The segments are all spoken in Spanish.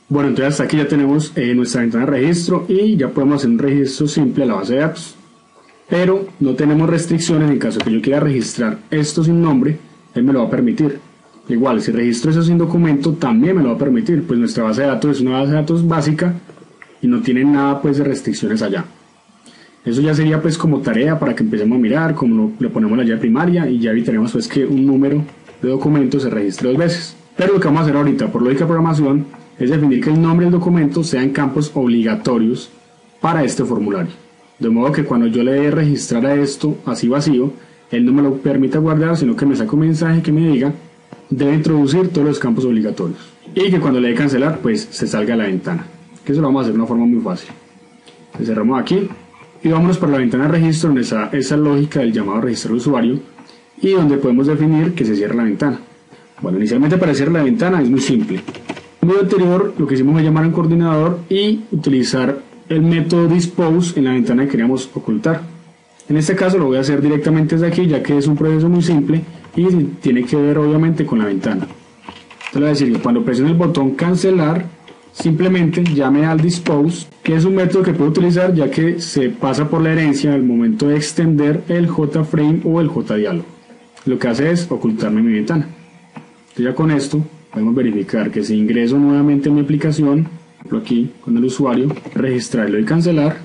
Bueno, entonces hasta aquí ya tenemos nuestra ventana de registro y ya podemos hacer un registro simple a la base de datos. Pero no tenemos restricciones. En caso que yo quiera registrar esto sin nombre, él me lo va a permitir. Igual, si registro eso sin documento, también me lo va a permitir, pues nuestra base de datos es una base de datos básica y no tiene nada pues de restricciones allá. Eso ya sería pues como tarea para que empecemos a mirar, como le ponemos la llave primaria y ya evitaremos pues que un número de documento se registre 2 veces. Pero lo que vamos a hacer ahorita, por lógica de programación, es definir que el nombre del documento sean campos obligatorios para este formulario. De modo que cuando yo le dé registrar a esto así vacío, él no me lo permita guardar, sino que me saque un mensaje que me diga debe introducir todos los campos obligatorios. Y que cuando le dé cancelar, pues se salga a la ventana. Que eso lo vamos a hacer de una forma muy fácil. Le cerramos aquí y vámonos para la ventana de registro, donde está esa lógica del llamado registrar usuario y donde podemos definir que se cierre la ventana. Bueno, inicialmente para cerrar la ventana es muy simple. En el video anterior lo que hicimos fue llamar a un coordinador y utilizar el método dispose en la ventana que queríamos ocultar. En este caso lo voy a hacer directamente desde aquí, ya que es un proceso muy simple y tiene que ver obviamente con la ventana. Entonces le voy a decir que cuando presione el botón cancelar, simplemente llame al dispose, que es un método que puedo utilizar ya que se pasa por la herencia al momento de extender el JFrame o el JDialog. Lo que hace es ocultarme mi ventana. Entonces ya con esto podemos verificar que si ingreso nuevamente a mi aplicación, por ejemplo aquí con el usuario, registrarlo y cancelar,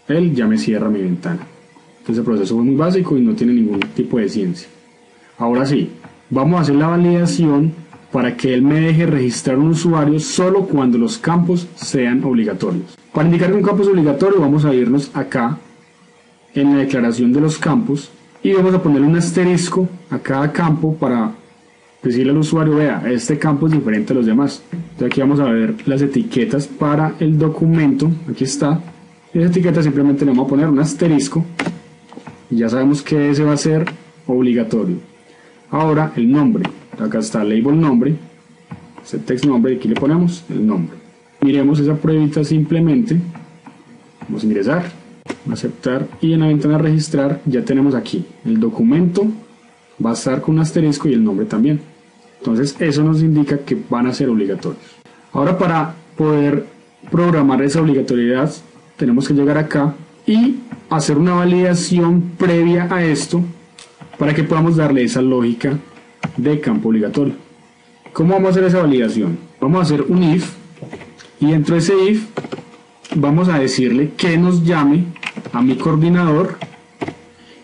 él ya me cierra mi ventana. Entonces el proceso es muy básico y no tiene ningún tipo de ciencia. Ahora sí, vamos a hacer la validación para que él me deje registrar un usuario solo cuando los campos sean obligatorios. Para indicar que un campo es obligatorio vamos a irnos acá en la declaración de los campos y vamos a ponerle un asterisco a cada campo para decirle al usuario, vea, este campo es diferente a los demás. Entonces aquí vamos a ver las etiquetas para el documento, aquí está, y esa etiqueta simplemente le vamos a poner un asterisco y ya sabemos que ese va a ser obligatorio. Ahora el nombre, acá está label nombre, ese text nombre, y aquí le ponemos el nombre. Miremos esa pruebita simplemente, vamos a ingresar, aceptar y en la ventana registrar ya tenemos aquí el documento, va a estar con un asterisco y el nombre también. Entonces eso nos indica que van a ser obligatorios. Ahora para poder programar esa obligatoriedad tenemos que llegar acá y hacer una validación previa a esto para que podamos darle esa lógica de campo obligatorio. ¿Cómo vamos a hacer esa validación? Vamos a hacer un if y dentro de ese if vamos a decirle que nos llame a mi coordinador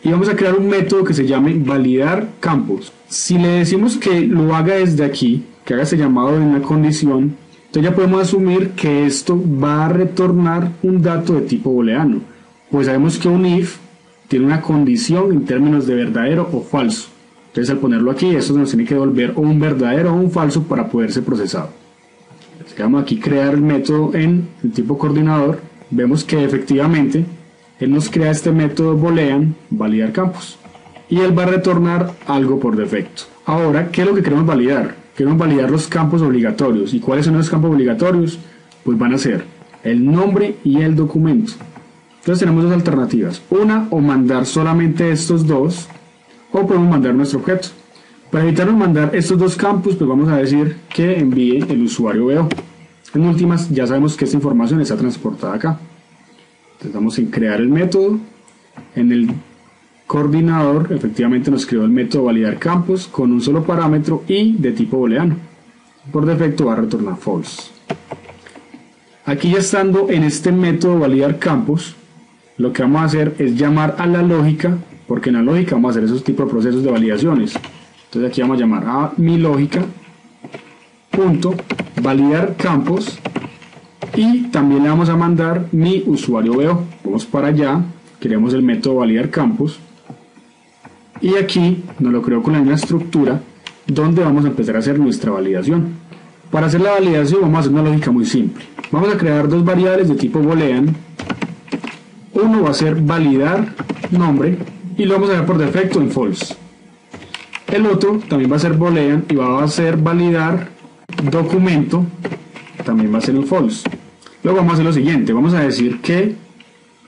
y vamos a crear un método que se llame validar campos. Si le decimos que lo haga desde aquí, que haga ese llamado en la condición, entonces ya podemos asumir que esto va a retornar un dato de tipo booleano, pues sabemos que un if tiene una condición en términos de verdadero o falso. Entonces al ponerlo aquí, esto nos tiene que devolver o un verdadero o un falso para poder ser procesado. Entonces vamos aquí a crear el método en el tipo coordinador, vemos que efectivamente él nos crea este método boolean, validar campos, y él va a retornar algo por defecto. Ahora, ¿qué es lo que queremos validar? Queremos validar los campos obligatorios. ¿Y cuáles son los campos obligatorios? Pues van a ser el nombre y el documento. Entonces tenemos dos alternativas. Una, o mandar solamente estos dos, o podemos mandar nuestro objeto. Para evitarnos mandar estos dos campos, pues vamos a decir que envíe el usuario veo. En últimas, ya sabemos que esta información está transportada acá. Entonces vamos a crear el método. En el coordinador efectivamente nos creó el método validar campos con un solo parámetro y de tipo booleano. Por defecto va a retornar false. Aquí ya estando en este método validar campos, lo que vamos a hacer es llamar a la lógica, porque en la lógica vamos a hacer esos tipos de procesos de validaciones. Entonces aquí vamos a llamar a mi lógica punto validar campos y también le vamos a mandar mi usuario veo. Vamos para allá, queremos el método validar campos y aquí nos lo creo con la misma estructura donde vamos a empezar a hacer nuestra validación. Para hacer la validación vamos a hacer una lógica muy simple. Vamos a crear dos variables de tipo boolean. Uno va a ser validar nombre y lo vamos a dejar por defecto en false. El otro también va a ser boolean y va a ser validar documento, también va a ser en false. Luego vamos a hacer lo siguiente, vamos a decir que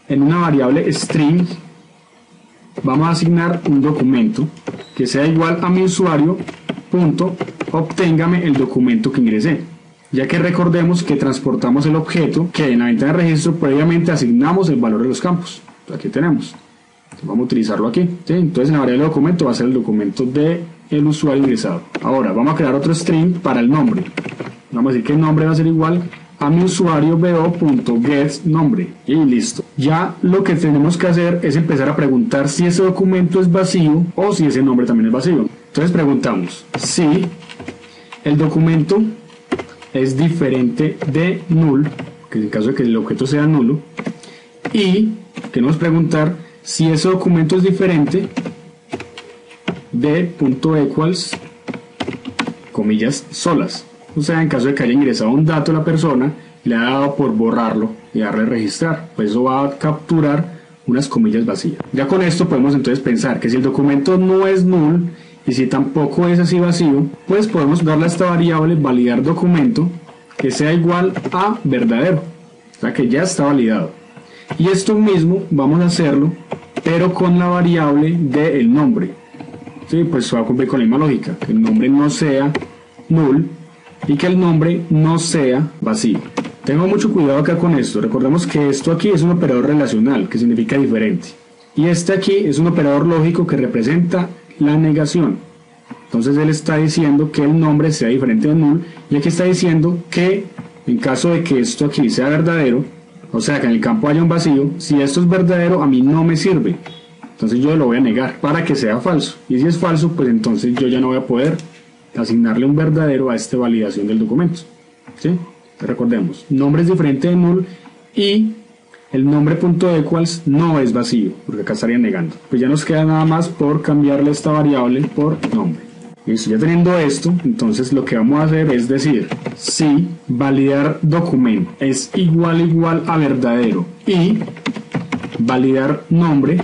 en una variable string vamos a asignar un documento que sea igual a mi usuario punto obténgame el documento que ingresé. ya que recordemos que transportamos el objeto que en la ventana de registro previamente asignamos el valor de los campos. Aquí tenemos. Vamos a utilizarlo aquí, ¿sí? Entonces en la variable de documento va a ser el documento del usuario ingresado. Ahora vamos a crear otro string para el nombre. Vamos a decir que el nombre va a ser igual a mi usuario bo.getNombre y listo. Ya lo que tenemos que hacer es empezar a preguntar si ese documento es vacío o si ese nombre también es vacío. Entonces preguntamos si el documento es diferente de null, que en caso de que el objeto sea nulo, y queremos preguntar si ese documento es diferente de .equals comillas solas. O sea, en caso de que haya ingresado un dato a la persona, le ha dado por borrarlo y darle a registrar, pues eso va a capturar unas comillas vacías. Ya con esto podemos entonces pensar que si el documento no es null y si tampoco es así vacío, pues podemos darle a esta variable validar documento que sea igual a verdadero, o sea que ya está validado. Y esto mismo vamos a hacerlo, pero con la variable del nombre. Sí, pues va a cumplir con la misma lógica, que el nombre no sea null y que el nombre no sea vacío. Tengo mucho cuidado acá con esto. Recordemos que esto aquí es un operador relacional, que significa diferente. Y este aquí es un operador lógico que representa la negación. Entonces él está diciendo que el nombre sea diferente de null, y aquí está diciendo que en caso de que esto aquí sea verdadero, o sea que en el campo haya un vacío, si esto es verdadero a mí no me sirve. Entonces yo lo voy a negar para que sea falso. Y si es falso, pues entonces yo ya no voy a poder asignarle un verdadero a esta validación del documento. ¿Sí? Recordemos, nombre es diferente de null y el nombre.equals no es vacío, porque acá estaría negando. Pues ya nos queda nada más por cambiarle esta variable por nombre. Listo, ya teniendo esto, entonces lo que vamos a hacer es decir, si validar documento es igual a verdadero y validar nombre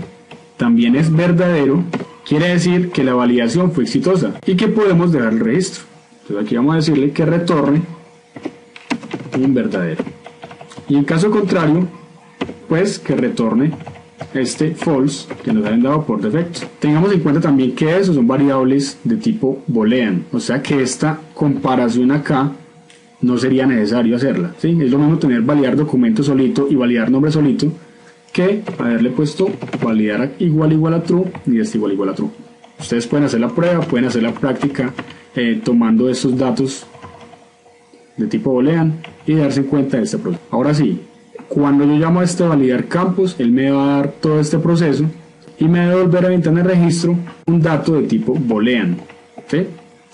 también es verdadero, quiere decir que la validación fue exitosa y que podemos dejar el registro. Entonces aquí vamos a decirle que retorne un verdadero. Y en caso contrario, pues que retorne este false que nos han dado por defecto. Tengamos en cuenta también que esos son variables de tipo boolean, o sea que esta comparación acá no sería necesario hacerla, ¿sí? Es lo mismo tener validar documento solito y validar nombre solito que haberle puesto validar igual a true y este igual a true. Ustedes pueden hacer la prueba, pueden hacer la práctica tomando estos datos de tipo boolean y darse cuenta de este proceso. Ahora sí, cuando yo llamo a este validar campos, él me va a dar todo este proceso y me va a devolver a ventana de registro un dato de tipo boolean, ¿sí?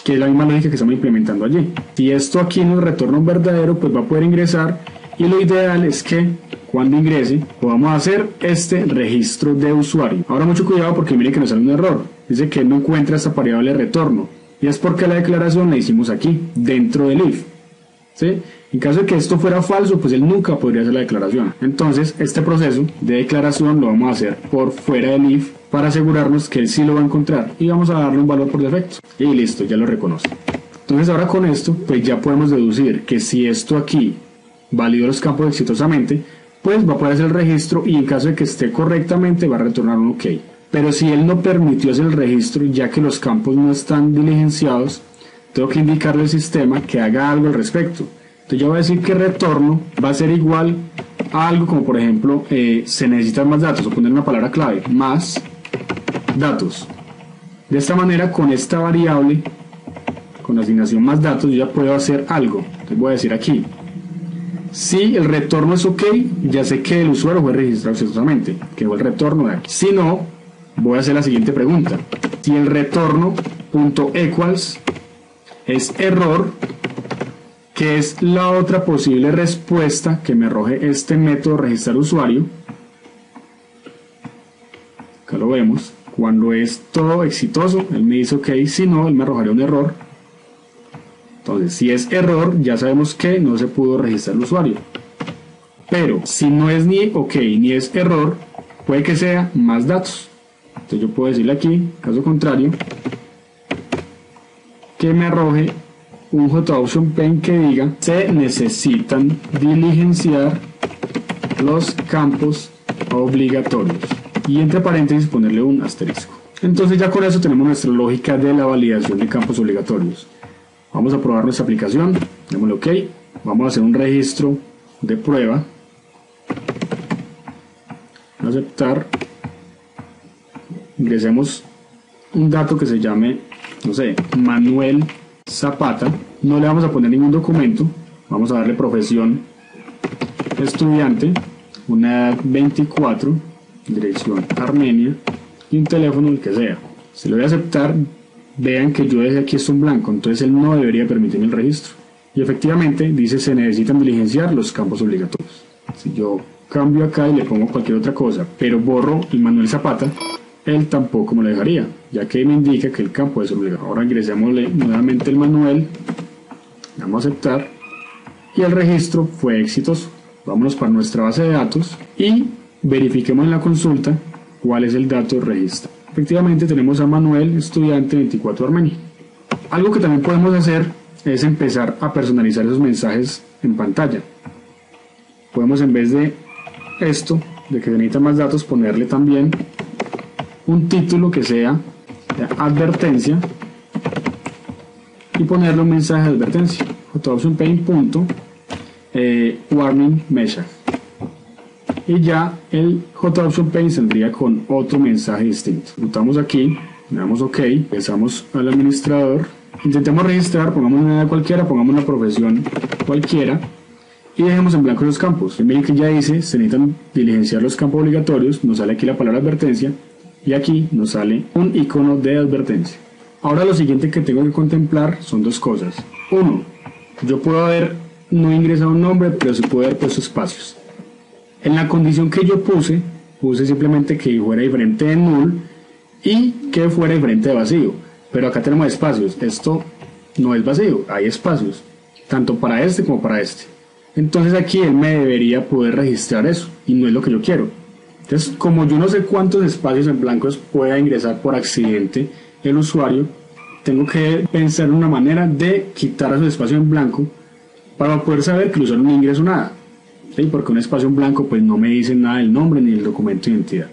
Que es la misma lógica que estamos implementando allí. Si esto aquí nos retorna un verdadero, pues va a poder ingresar, y lo ideal es que cuando ingrese podamos hacer este registro de usuario. Ahora mucho cuidado porque miren que nos sale un error, dice que no encuentra esta variable de retorno, y es porque la declaración la hicimos aquí, dentro del if, ¿sí? En caso de que esto fuera falso, pues él nunca podría hacer la declaración. Entonces este proceso de declaración lo vamos a hacer por fuera del if para asegurarnos que él sí lo va a encontrar, y vamos a darle un valor por defecto y listo, ya lo reconoce. Entonces ahora con esto pues ya podemos deducir que si esto aquí validó los campos exitosamente, pues va a poder hacer el registro y en caso de que esté correctamente va a retornar un OK. Pero si él no permitió hacer el registro, ya que los campos no están diligenciados, tengo que indicarle al sistema que haga algo al respecto. Entonces yo voy a decir que retorno va a ser igual a algo como por ejemplo se necesitan más datos, o poner una palabra clave, más datos. De esta manera, con esta variable, con la asignación más datos, yo ya puedo hacer algo. Entonces voy a decir aquí, si el retorno es OK, ya sé que el usuario fue registrado exitosamente, que fue el retorno de aquí. Si no, voy a hacer la siguiente pregunta. Si el retorno.equals es error, que es la otra posible respuesta que me arroje este método registrar usuario, acá lo vemos, cuando es todo exitoso, él me dice OK, si no, él me arrojaría un error. Entonces, si es error, ya sabemos que no se pudo registrar el usuario. Pero, si no es ni OK ni es error, puede que sea más datos. Entonces yo puedo decirle aquí, caso contrario, que me arroje un JOption pen que diga se necesitan diligenciar los campos obligatorios. Y entre paréntesis ponerle un asterisco. Entonces ya con eso tenemos nuestra lógica de la validación de campos obligatorios. Vamos a probar nuestra aplicación, démosle OK vamos a hacer un registro de prueba, aceptar, ingresemos un dato que se llame, no sé, Manuel Zapata, no le vamos a poner ningún documento, vamos a darle profesión estudiante, una edad 24, dirección Armenia y un teléfono el que sea. Si lo voy a aceptar, vean que yo dejé aquí esto en blanco, entonces él no debería permitirme el registro. Y efectivamente dice se necesitan diligenciar los campos obligatorios. Si yo cambio acá y le pongo cualquier otra cosa, pero borro el Manuel Zapata, él tampoco me lo dejaría, ya que me indica que el campo es obligatorio. Ahora ingresémosle nuevamente el Manuel, vamos a aceptar y el registro fue exitoso. Vámonos para nuestra base de datos y verifiquemos en la consulta cuál es el dato de registro. Efectivamente tenemos a Manuel, estudiante 24 Armenia. Algo que también podemos hacer es empezar a personalizar esos mensajes en pantalla. Podemos, en vez de esto, de que se necesitan más datos, ponerle también un título que sea de advertencia y ponerle un mensaje de advertencia. JOptionPaint.warning message. Y ya el JOptionPaint saldría con otro mensaje distinto. Notamos aquí, le damos OK, empezamos al administrador, intentemos registrar, pongamos una edad cualquiera, pongamos una profesión cualquiera y dejemos en blanco los campos. Miren que ya dice, se necesitan diligenciar los campos obligatorios, nos sale aquí la palabra advertencia y aquí nos sale un icono de advertencia. Ahora lo siguiente que tengo que contemplar son dos cosas. Uno, yo puedo haber no ingresado un nombre, pero sí puedo haber puesto espacios. En la condición que yo puse simplemente que fuera diferente de null y que fuera diferente de vacío. Pero acá tenemos espacios. Esto no es vacío, hay espacios, tanto para este como para este. Entonces aquí él me debería poder registrar eso, y no es lo que yo quiero. Entonces, como yo no sé cuántos espacios en blancos pueda ingresar por accidente el usuario, tengo que pensar en una manera de quitar esos espacios en blanco para poder saber que el usuario no ingresó nada. ¿Sí? Porque un espacio en blanco pues no me dice nada del nombre ni del documento de identidad.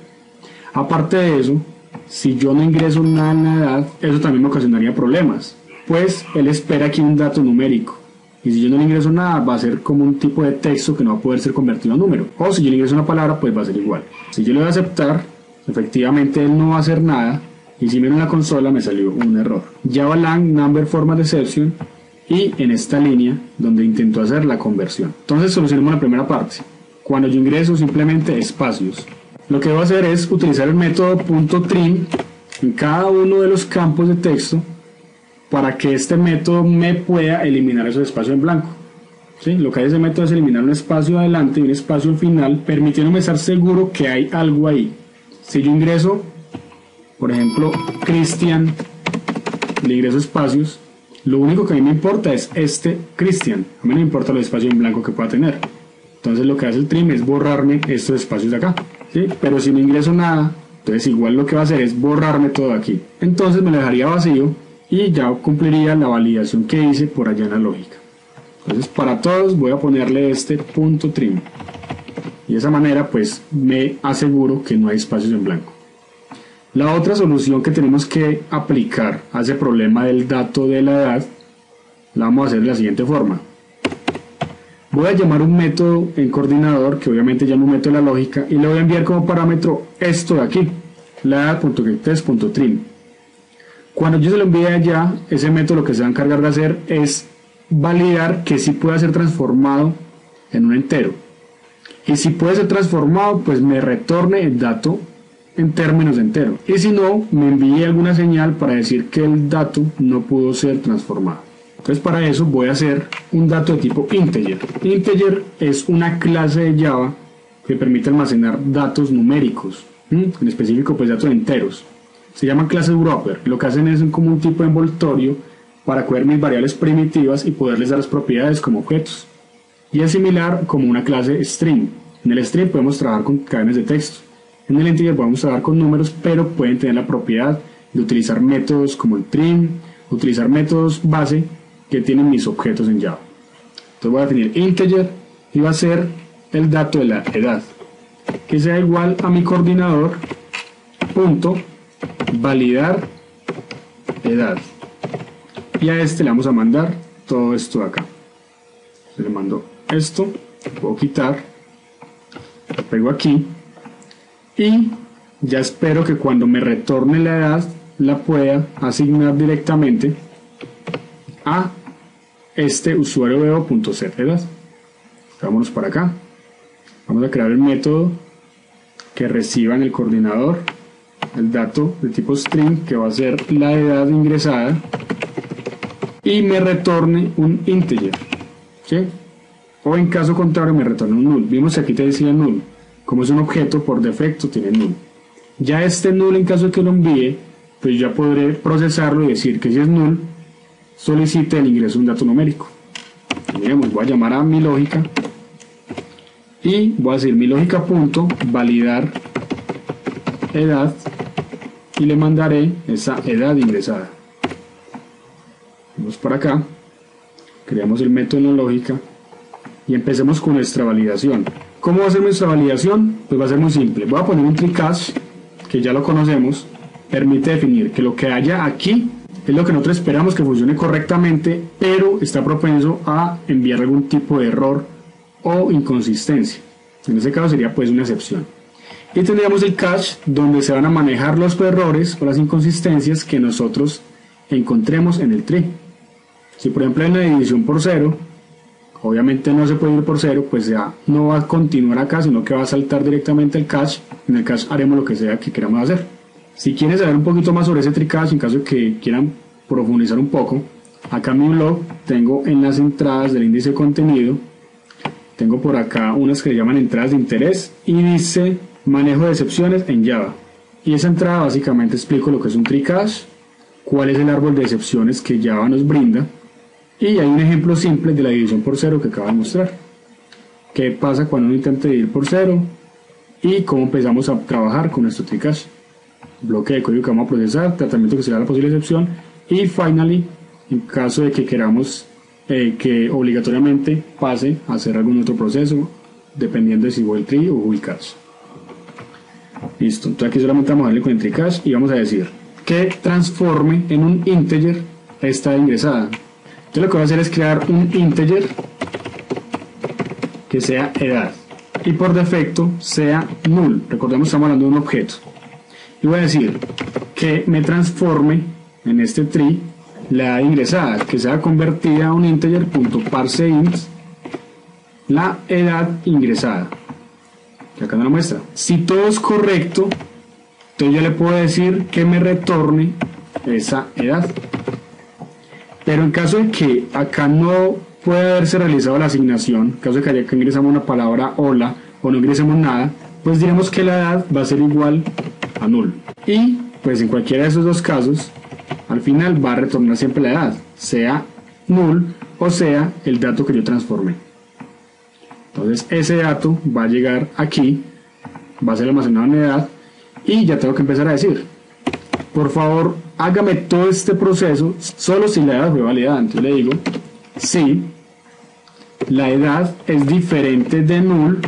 Aparte de eso, si yo no ingreso nada en la edad, eso también me ocasionaría problemas, pues él espera aquí un dato numérico. Y si yo no le ingreso nada, va a ser como un tipo de texto que no va a poder ser convertido a número. O si yo le ingreso una palabra, pues va a ser igual. Si yo le voy a aceptar, efectivamente él no va a hacer nada. Y si miro en la consola, me salió un error. JavaLang Number Format Exception. Y en esta línea, donde intento hacer la conversión. Entonces solucionemos la primera parte. Cuando yo ingreso, simplemente espacios. Lo que debo hacer es utilizar el método .trim en cada uno de los campos de texto, para que este método me pueda eliminar esos espacios en blanco. ¿Sí? Lo que hace ese método es eliminar un espacio adelante y un espacio al final, permitiéndome estar seguro que hay algo ahí. Si yo ingreso, por ejemplo, Cristian, le ingreso espacios, lo único que a mí me importa es este Cristian, a mí no me importa los espacios en blanco que pueda tener. Entonces lo que hace el trim es borrarme estos espacios de acá. ¿Sí? Pero si no ingreso nada, entonces igual lo que va a hacer es borrarme todo aquí. Entonces me lo dejaría vacío y ya cumpliría la validación que hice por allá en la lógica. Entonces para todos voy a ponerle este .trim y de esa manera pues me aseguro que no hay espacios en blanco. La otra solución que tenemos que aplicar a ese problema del dato de la edad la vamos a hacer de la siguiente forma. Voy a llamar un método en coordinador, que obviamente llamo un método de la lógica, y le voy a enviar como parámetro esto de aquí, la edad.getTest.trim. Cuando yo se lo envíe allá, ese método lo que se va a encargar de hacer es validar que sí pueda ser transformado en un entero. Y si puede ser transformado, pues me retorne el dato en términos de entero. Y si no, me envíe alguna señal para decir que el dato no pudo ser transformado. Entonces para eso voy a hacer un dato de tipo integer. Integer es una clase de Java que permite almacenar datos numéricos, en específico pues datos enteros. Se llaman clases wrapper. Lo que hacen es como un tipo de envoltorio para coger mis variables primitivas y poderles dar las propiedades como objetos. Y es similar como una clase string. En el string podemos trabajar con cadenas de texto. En el integer podemos trabajar con números, pero pueden tener la propiedad de utilizar métodos como el trim, utilizar métodos base que tienen mis objetos en Java. Entonces voy a definir integer y va a ser el dato de la edad, que sea igual a mi coordinador punto validar edad, y a este le vamos a mandar todo esto de acá. Le mando esto, lo puedo quitar, lo pego aquí y ya espero que cuando me retorne la edad la pueda asignar directamente a este usuario veo.setEdad. Vámonos para acá, vamos a crear el método que reciba en el coordinador el dato de tipo string que va a ser la edad ingresada y me retorne un integer, ¿sí? O en caso contrario me retorne un null. Vimos que aquí te decía null, como es un objeto por defecto tiene null. Ya este null, en caso de que lo envíe, pues ya podré procesarlo y decir que si es null solicite el ingreso de un dato numérico. Miremos, voy a llamar a mi lógica y voy a decir mi lógica punto validar edad y le mandaré esa edad ingresada. Vamos por acá, creamos el método en la lógica y empecemos con nuestra validación. ¿Cómo va a ser nuestra validación? Pues va a ser muy simple. Voy a poner un tree cache que ya lo conocemos, permite definir que lo que haya aquí es lo que nosotros esperamos que funcione correctamente, pero está propenso a enviar algún tipo de error o inconsistencia. En este caso sería pues una excepción. Y tendríamos el cache donde se van a manejar los errores o las inconsistencias que nosotros encontremos en el tree. Si por ejemplo en la división por 0, obviamente no se puede ir por 0, pues ya no va a continuar acá, sino que va a saltar directamente al cache. En el cache haremos lo que sea que queramos hacer. Si quieren saber un poquito más sobre ese tree cache, en caso de que quieran profundizar un poco, acá en mi blog tengo en las entradas del índice de contenido, tengo por acá unas que le llaman entradas de interés y dice manejo de excepciones en Java. Y esa entrada básicamente explico lo que es un tree cache, cuál es el árbol de excepciones que Java nos brinda, y hay un ejemplo simple de la división por 0 que acabo de mostrar. ¿Qué pasa cuando uno intenta dividir por 0? Y cómo empezamos a trabajar con nuestro tree cache. Bloque de código que vamos a procesar, tratamiento que será la posible excepción, y finally, en caso de que queramos que obligatoriamente pase a hacer algún otro proceso, dependiendo de si fue el tree o fue el cache. Listo, entonces aquí solamente vamos a darle con el tree cache y vamos a decir que transforme en un integer esta ingresada. Entonces lo que voy a hacer es crear un integer que sea edad y por defecto sea null. Recordemos que estamos hablando de un objeto. Y voy a decir que me transforme en este tree la edad ingresada, que sea convertida a un integer.parseInt la edad ingresada, que acá no lo muestra. Si todo es correcto, entonces yo le puedo decir que me retorne esa edad. Pero en caso de que acá no pueda haberse realizado la asignación, en caso de que acá ingresamos una palabra hola o no ingresemos nada, pues diremos que la edad va a ser igual a null. Y pues en cualquiera de esos dos casos, al final va a retornar siempre la edad, sea null o sea el dato que yo transformé. Entonces ese dato va a llegar aquí, va a ser almacenado en edad y ya tengo que empezar a decir, por favor hágame todo este proceso solo si la edad fue validada. Entonces le digo, si la edad es diferente de null,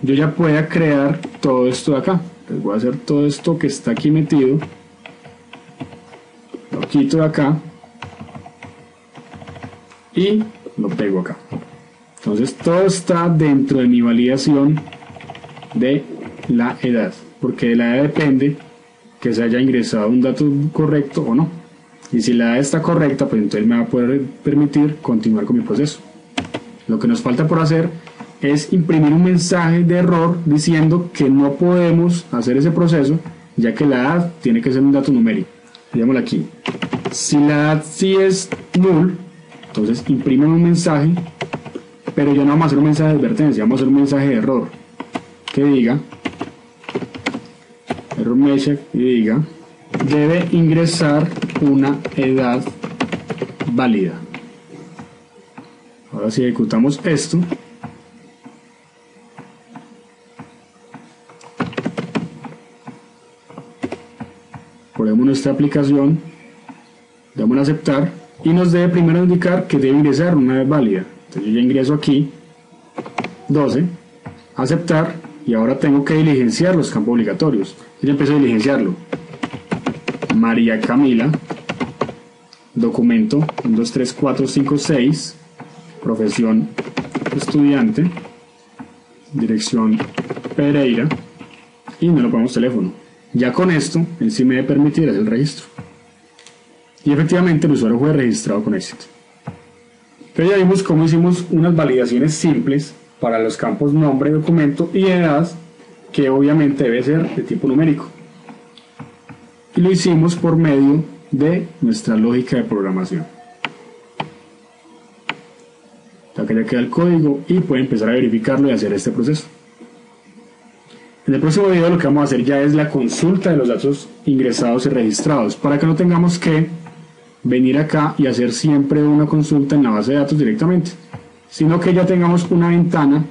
yo ya pueda crear todo esto de acá. Entonces voy a hacer todo esto que está aquí metido, lo quito de acá y lo pego acá. Entonces todo está dentro de mi validación de la edad, porque de la edad depende que se haya ingresado un dato correcto o no. Y si la edad está correcta, pues entonces me va a poder permitir continuar con mi proceso. Lo que nos falta por hacer es imprimir un mensaje de error diciendo que no podemos hacer ese proceso, ya que la edad tiene que ser un dato numérico. Digámoslo aquí. Si la edad sí es null, entonces imprimen un mensaje, pero ya no vamos a hacer un mensaje de advertencia, vamos a hacer un mensaje de error que diga error message y diga debe ingresar una edad válida. Ahora si ejecutamos esto, ponemos nuestra aplicación, damos a aceptar y nos debe primero indicar que debe ingresar una edad válida. Entonces yo ya ingreso aquí 12, aceptar, y ahora tengo que diligenciar los campos obligatorios. Y ya empiezo a diligenciarlo. María Camila, documento 1, 2, 3, 4, 5, 6, profesión estudiante, dirección Pereira, y no le ponemos teléfono. Ya con esto, él sí me debe permitir hacer el registro. Y efectivamente el usuario fue registrado con éxito. Entonces ya vimos cómo hicimos unas validaciones simples para los campos nombre, documento y edad, que obviamente debe ser de tipo numérico. Y lo hicimos por medio de nuestra lógica de programación. Acá ya queda el código y puede empezar a verificarlo y hacer este proceso. En el próximo video lo que vamos a hacer ya es la consulta de los datos ingresados y registrados, para que no tengamos que venir acá y hacer siempre una consulta en la base de datos directamente, sino que ya tengamos una ventana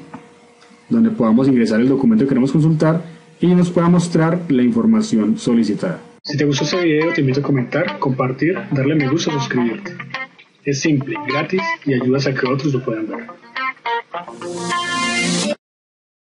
donde podamos ingresar el documento que queremos consultar y nos pueda mostrar la información solicitada. Si te gustó este video, te invito a comentar, compartir, darle me gusta, suscribirte. Es simple, gratis y ayudas a que otros lo puedan ver.